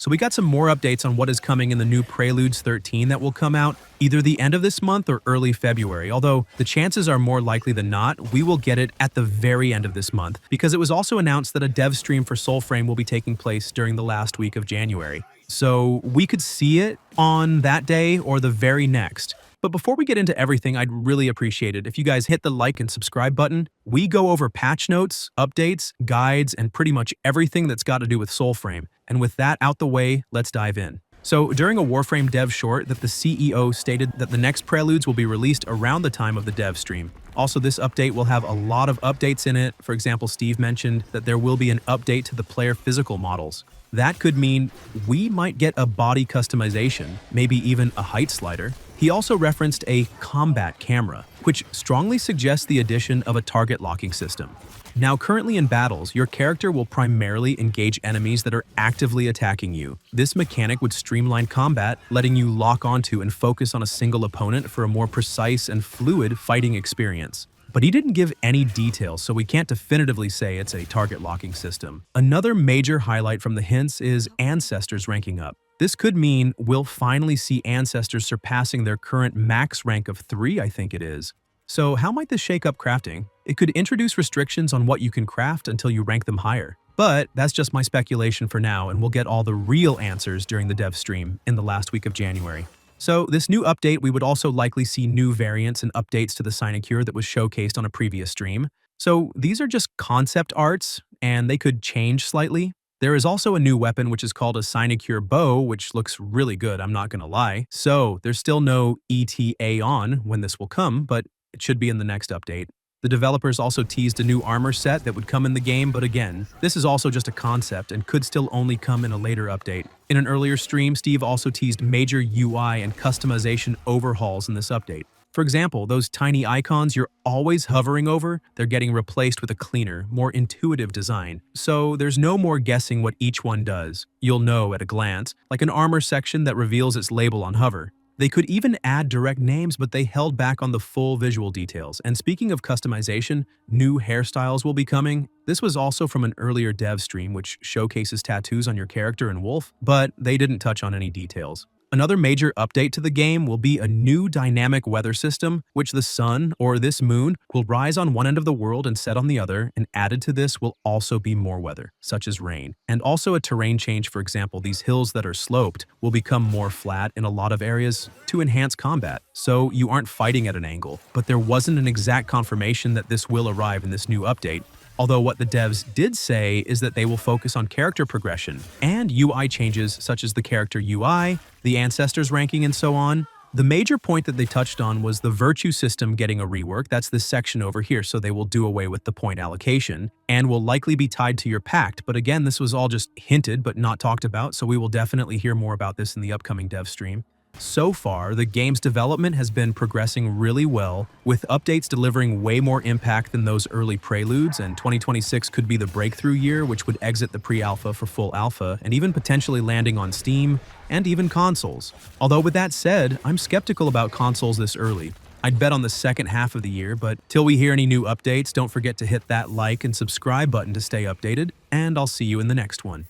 So we got some more updates on what is coming in the new Preludes 13 that will come out either the end of this month or early February, although the chances are more likely than not we will get it at the very end of this month, because it was also announced that a dev stream for Soulframe will be taking place during the last week of January. So we could see it on that day or the very next. But before we get into everything, I'd really appreciate it if you guys hit the like and subscribe button. We go over patch notes, updates, guides, and pretty much everything that's got to do with Soulframe. And with that out the way, let's dive in. So during a Warframe dev short that the CEO stated that the next Preludes will be released around the time of the dev stream. Also, this update will have a lot of updates in it. For example, Steve mentioned that there will be an update to the player physical models. That could mean we might get a body customization, maybe even a height slider. He also referenced a combat camera, which strongly suggests the addition of a target locking system. Now, currently in battles, your character will primarily engage enemies that are actively attacking you. This mechanic would streamline combat, letting you lock onto and focus on a single opponent for a more precise and fluid fighting experience. But he didn't give any details, so we can't definitively say it's a target locking system. Another major highlight from the hints is Ancestors ranking up. This could mean we'll finally see Ancestors surpassing their current max rank of 3, I think it is. So how might this shake up crafting? It could introduce restrictions on what you can craft until you rank them higher. But that's just my speculation for now, and we'll get all the real answers during the dev stream in the last week of January. So this new update, we would also likely see new variants and updates to the Sinecure that was showcased on a previous stream. So these are just concept arts, and they could change slightly. There is also a new weapon which is called a Sinecure bow, which looks really good, I'm not gonna lie. So there's still no ETA on when this will come, but it should be in the next update. The developers also teased a new armor set that would come in the game, but again, this is also just a concept and could still only come in a later update. In an earlier stream, Steve also teased major UI and customization overhauls in this update. For example, those tiny icons you're always hovering over, they're getting replaced with a cleaner, more intuitive design. So there's no more guessing what each one does. You'll know at a glance, like an armor section that reveals its label on hover. They could even add direct names, but they held back on the full visual details. And speaking of customization, new hairstyles will be coming. This was also from an earlier dev stream which showcases tattoos on your character in Wolf, but they didn't touch on any details. Another major update to the game will be a new dynamic weather system, which the sun, or this moon, will rise on one end of the world and set on the other, and added to this will also be more weather, such as rain. And also a terrain change, for example, these hills that are sloped will become more flat in a lot of areas to enhance combat, so you aren't fighting at an angle. But there wasn't an exact confirmation that this will arrive in this new update. Although what the devs did say is that they will focus on character progression and UI changes such as the character UI, the Ancestors ranking, and so on. The major point that they touched on was the virtue system getting a rework. That's this section over here, so they will do away with the point allocation and will likely be tied to your pact. But again, this was all just hinted but not talked about, so we will definitely hear more about this in the upcoming dev stream. So far, the game's development has been progressing really well, with updates delivering way more impact than those early Preludes, and 2026 could be the breakthrough year, which would exit the pre-alpha for full alpha, and even potentially landing on Steam, and even consoles. Although with that said, I'm skeptical about consoles this early. I'd bet on the second half of the year, but till we hear any new updates, don't forget to hit that like and subscribe button to stay updated, and I'll see you in the next one.